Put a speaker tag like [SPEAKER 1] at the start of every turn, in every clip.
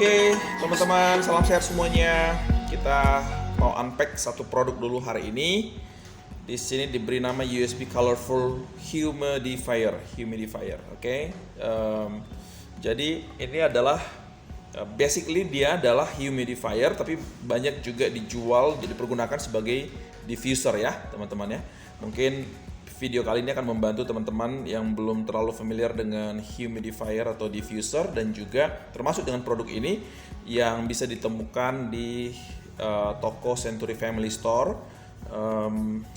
[SPEAKER 1] Oke, teman-teman, salam sehat semuanya. Kita mau unpack satu produk dulu hari ini. Di sini diberi nama USB Colorful Humidifier. Oke. Jadi ini adalah basically dia adalah humidifier, tapi banyak juga dijual, dipergunakan sebagai diffuser ya, teman-teman ya. Mungkin video kali ini akan membantu teman-teman yang belum terlalu familiar dengan humidifier atau diffuser, dan juga termasuk dengan produk ini yang bisa ditemukan di toko Century Family Store.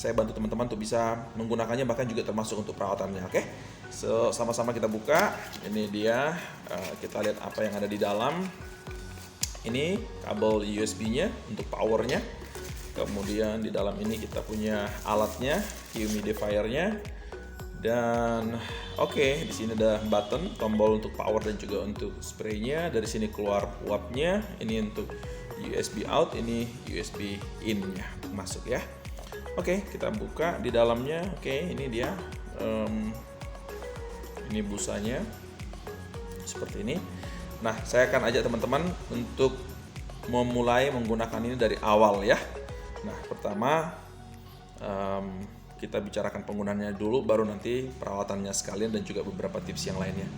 [SPEAKER 1] Saya bantu teman-teman untuk bisa menggunakannya, bahkan juga termasuk untuk perawatannya. Oke, so, sama-sama kita buka. Ini dia, kita lihat apa yang ada di dalam. Ini kabel USB-nya untuk powernya. Kemudian di dalam ini kita punya alatnya, humidifier-nya. Dan oke, di sini ada button, tombol untuk power dan juga untuk spray-nya. Dari sini keluar uapnya. Ini untuk USB out, ini USB in-nya masuk ya. Oke, kita buka di dalamnya. Oke, ini dia. Ini busanya seperti ini. Nah, saya akan ajak teman-teman untuk memulai menggunakan ini dari awal ya. Nah, pertama kita bicarakan penggunaannya dulu, baru nanti perawatannya sekalian dan juga beberapa tips yang lainnya.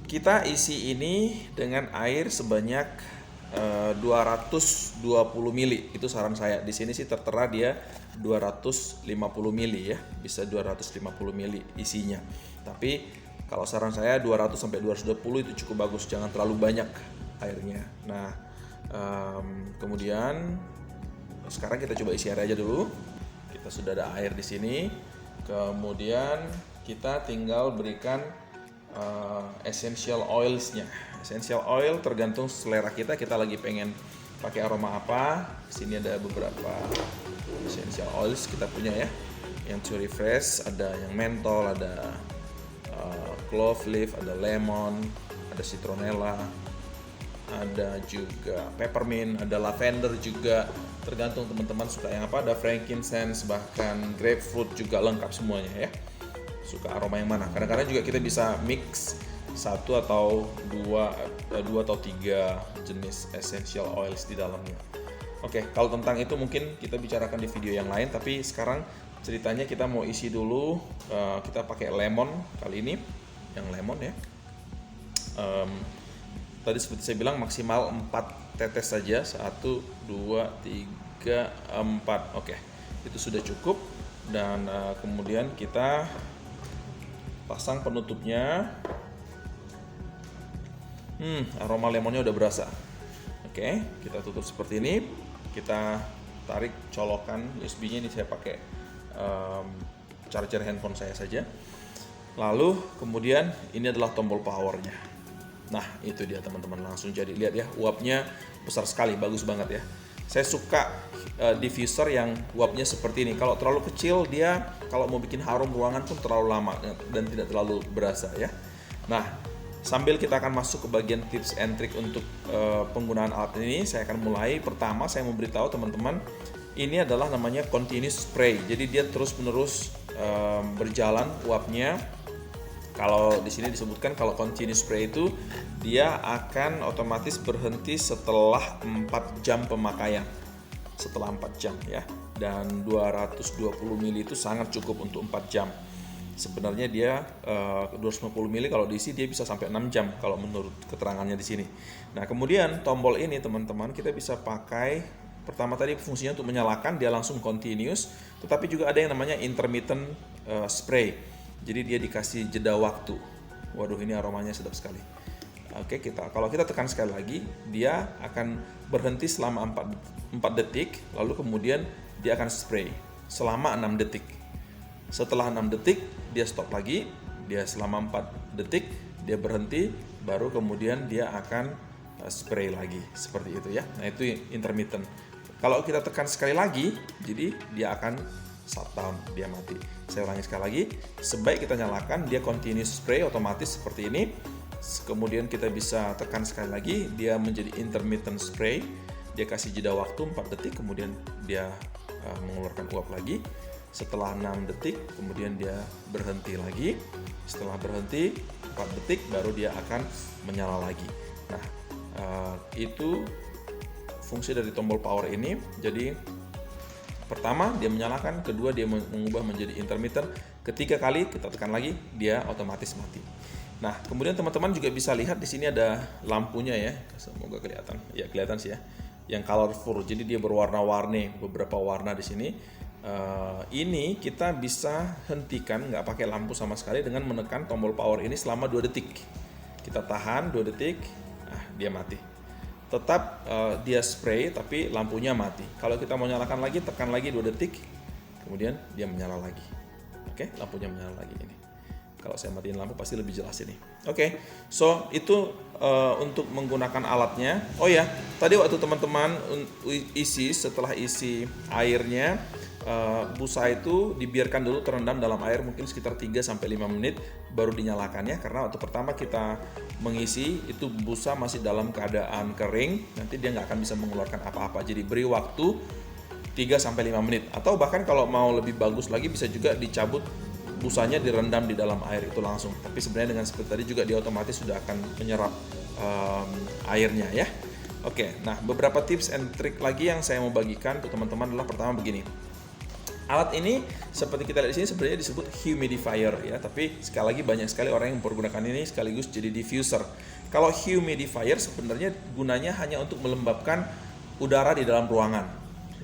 [SPEAKER 1] Kita isi ini dengan air sebanyak 220 ml. Itu saran saya. Di sini sih tertera dia 250 ml ya, bisa 250 ml isinya. Tapi kalau saran saya 200 sampai 220 itu cukup bagus, jangan terlalu banyak airnya. Nah, kemudian sekarang kita coba isi air aja dulu. Kita sudah ada air di sini. Kemudian kita tinggal berikan essential oils-nya. Essential oil tergantung selera kita. Kita lagi pengen pakai aroma apa. Sini ada beberapa essential oils kita punya ya. Yang cherry fresh, ada yang menthol, ada clove leaf, ada lemon, ada citronella, ada juga peppermint, ada lavender juga, tergantung teman-teman suka yang apa. Ada frankincense, bahkan grapefruit juga lengkap semuanya ya. Suka aroma yang mana? Kadang-kadang juga kita bisa mix satu atau dua atau tiga jenis essential oils di dalamnya. Oke, kalau tentang itu mungkin kita bicarakan di video yang lain, tapi sekarang ceritanya kita mau isi dulu. Kita pakai lemon kali ini, yang lemon ya. Tadi seperti saya bilang maksimal 4 tetes saja. 1, 2, 3, 4. Oke, itu sudah cukup. Dan kemudian kita pasang penutupnya. Aroma lemonnya udah berasa. Oke, kita tutup seperti ini. Kita tarik colokan USB-nya. Ini saya pakai charger handphone saya saja. Lalu kemudian ini adalah tombol powernya. Nah, itu dia teman-teman, langsung jadi. Lihat ya, uapnya besar sekali, bagus banget ya. Saya suka diffuser yang uapnya seperti ini. Kalau terlalu kecil, dia kalau mau bikin harum ruangan pun terlalu lama dan tidak terlalu berasa ya. Nah, sambil kita akan masuk ke bagian tips and trick untuk penggunaan alat ini, saya akan mulai. Pertama, saya mau beritahu teman-teman, ini adalah namanya continuous spray. Jadi dia terus-menerus berjalan uapnya. Kalau di sini disebutkan kalau continuous spray itu dia akan otomatis berhenti setelah 4 jam pemakaian. Setelah 4 jam ya. Dan 220 ml itu sangat cukup untuk 4 jam. Sebenarnya dia 250 ml kalau diisi dia bisa sampai 6 jam kalau menurut keterangannya di sini. Nah, kemudian tombol ini teman-teman kita bisa pakai. Pertama tadi fungsinya untuk menyalakan, dia langsung continuous, tetapi juga ada yang namanya intermittent spray. Jadi dia dikasih jeda waktu. Waduh, ini aromanya sedap sekali. Oke, kalau kita tekan sekali lagi, dia akan berhenti selama 4 detik, lalu kemudian dia akan spray selama 6 detik. Setelah 6 detik, dia stop lagi, dia selama 4 detik, dia berhenti, baru kemudian dia akan spray lagi, seperti itu ya. Nah, itu intermittent. Kalau kita tekan sekali lagi, jadi dia akan shutdown, dia mati. Saya ulangi sekali lagi, sebaik kita nyalakan, dia continuous spray otomatis seperti ini. Kemudian kita bisa tekan sekali lagi, dia menjadi intermittent spray. Dia kasih jeda waktu 4 detik, kemudian dia mengeluarkan uap lagi. Setelah 6 detik, kemudian dia berhenti lagi. Setelah berhenti 4 detik, baru dia akan menyala lagi. Nah, Itu fungsi dari tombol power ini. Jadi pertama dia menyalakan, kedua dia mengubah menjadi intermittent, ketiga kali kita tekan lagi dia otomatis mati. Nah, kemudian teman-teman juga bisa lihat di sini ada lampunya ya. Semoga kelihatan. Ya, kelihatan sih ya. Yang colorful. Jadi dia berwarna-warni, beberapa warna di sini. Ini kita bisa hentikan nggak pakai lampu sama sekali dengan menekan tombol power ini selama 2 detik. Kita tahan 2 detik, dia mati. Tetap dia spray tapi lampunya mati. Kalau kita mau nyalakan lagi, tekan lagi 2 detik, kemudian dia menyala lagi. Oke, lampunya menyala lagi ini. Kalau saya matiin lampu pasti lebih jelas ini. Oke, so itu untuk menggunakan alatnya. Oh ya, tadi waktu teman-teman setelah isi airnya, busa itu dibiarkan dulu terendam dalam air mungkin sekitar 3-5 menit baru dinyalakan ya, karena waktu pertama kita mengisi itu busa masih dalam keadaan kering, nanti dia nggak akan bisa mengeluarkan apa-apa. Jadi beri waktu 3-5 menit, atau bahkan kalau mau lebih bagus lagi bisa juga dicabut busanya, direndam di dalam air itu langsung. Tapi sebenarnya dengan seperti tadi juga dia otomatis sudah akan menyerap airnya ya. Oke, nah beberapa tips and trick lagi yang saya mau bagikan ke teman-teman adalah pertama begini. Alat ini seperti kita lihat di sini sebenarnya disebut humidifier ya, tapi sekali lagi banyak sekali orang yang mempergunakan ini sekaligus jadi diffuser. Kalau humidifier sebenarnya gunanya hanya untuk melembabkan udara di dalam ruangan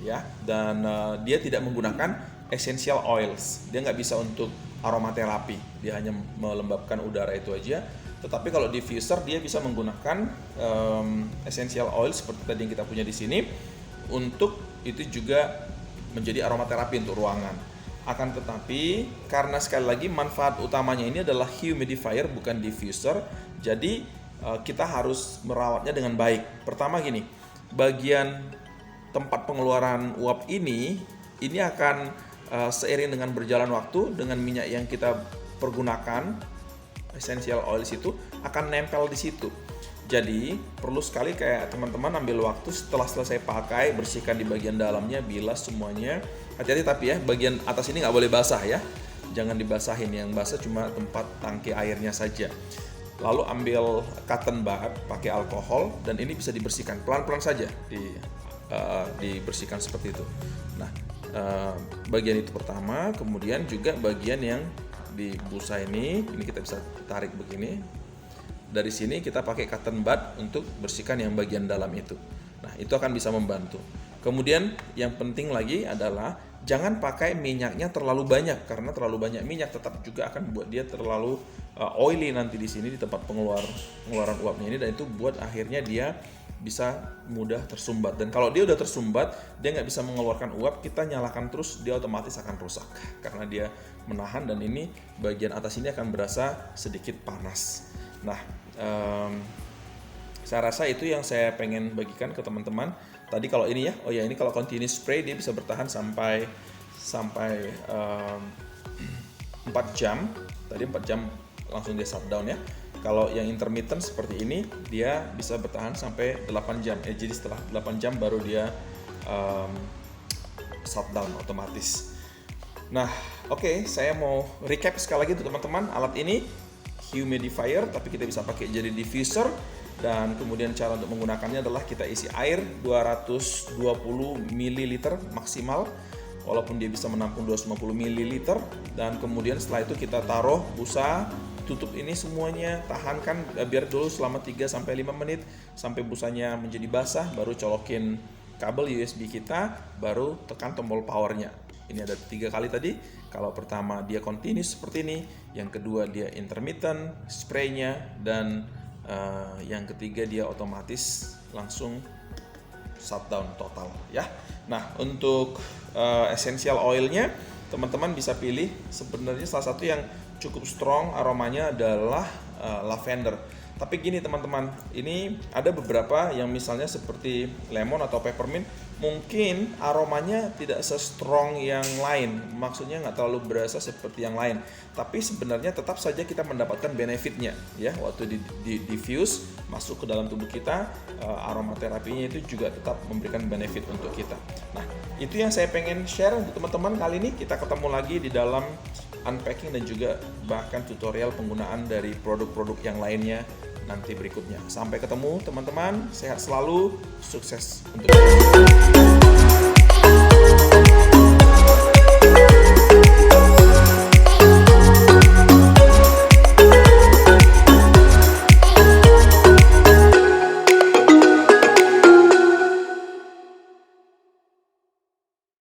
[SPEAKER 1] ya, dan dia tidak menggunakan essential oils. Dia nggak bisa untuk aromaterapi, dia hanya melembabkan udara itu aja. Tetapi kalau diffuser dia bisa menggunakan essential oil seperti tadi yang kita punya di sini, untuk itu juga menjadi aromaterapi untuk ruangan. Akan tetapi karena sekali lagi manfaat utamanya ini adalah humidifier bukan diffuser, jadi kita harus merawatnya dengan baik. Pertama gini, bagian tempat pengeluaran uap ini akan seiring dengan berjalan waktu dengan minyak yang kita pergunakan, essential oils itu akan nempel di situ. Jadi perlu sekali kayak teman-teman ambil waktu setelah selesai pakai, bersihkan di bagian dalamnya, bilas semuanya. Hati-hati tapi ya, bagian atas ini nggak boleh basah ya. Jangan dibasahin, yang basah cuma tempat tangki airnya saja. Lalu ambil cotton bud pakai alkohol dan ini bisa dibersihkan pelan-pelan saja, dibersihkan seperti itu. Nah, bagian itu pertama, kemudian juga bagian yang di busa ini kita bisa tarik begini. Dari sini kita pakai cotton bud untuk bersihkan yang bagian dalam itu. Nah, itu akan bisa membantu. Kemudian yang penting lagi adalah jangan pakai minyaknya terlalu banyak, karena terlalu banyak minyak tetap juga akan membuat dia terlalu oily nanti di sini di tempat pengeluaran uapnya ini, dan itu buat akhirnya dia bisa mudah tersumbat. Dan kalau dia udah tersumbat, dia nggak bisa mengeluarkan uap, kita nyalakan terus, dia otomatis akan rusak karena dia menahan, dan ini bagian atas ini akan berasa sedikit panas. Nah, saya rasa itu yang saya pengen bagikan ke teman-teman. Tadi kalau ini ya, oh ya, ini kalau continuous spray dia bisa bertahan sampai 4 jam. Tadi 4 jam langsung dia shutdown ya. Kalau yang intermittent seperti ini dia bisa bertahan sampai 8 jam. Jadi setelah 8 jam baru dia shutdown otomatis. Nah, oke, saya mau recap sekali lagi untuk teman-teman. Alat ini humidifier, tapi kita bisa pakai jadi diffuser, dan kemudian cara untuk menggunakannya adalah kita isi air 220 ml maksimal, walaupun dia bisa menampung 250 ml, dan kemudian setelah itu kita taruh busa, tutup ini semuanya, tahankan biar dulu selama 3-5 menit sampai busanya menjadi basah, baru colokin kabel USB kita, baru tekan tombol powernya. Ini ada 3 kali tadi. Kalau pertama dia continuous seperti ini, yang kedua dia intermittent spraynya, dan yang ketiga dia otomatis langsung shutdown total ya. Nah, untuk essential oilnya teman-teman bisa pilih, sebenarnya salah satu yang cukup strong aromanya adalah lavender. Tapi gini teman-teman, ini ada beberapa yang misalnya seperti lemon atau peppermint, mungkin aromanya tidak se-strong yang lain, maksudnya nggak terlalu berasa seperti yang lain, tapi sebenarnya tetap saja kita mendapatkan benefitnya ya, waktu di diffuse masuk ke dalam tubuh kita, aromaterapinya itu juga tetap memberikan benefit untuk kita. Nah, itu yang saya pengen share untuk teman-teman kali ini. Kita ketemu lagi di dalam unpacking dan juga bahkan tutorial penggunaan dari produk-produk yang lainnya nanti berikutnya. Sampai ketemu teman-teman, sehat selalu, sukses untuk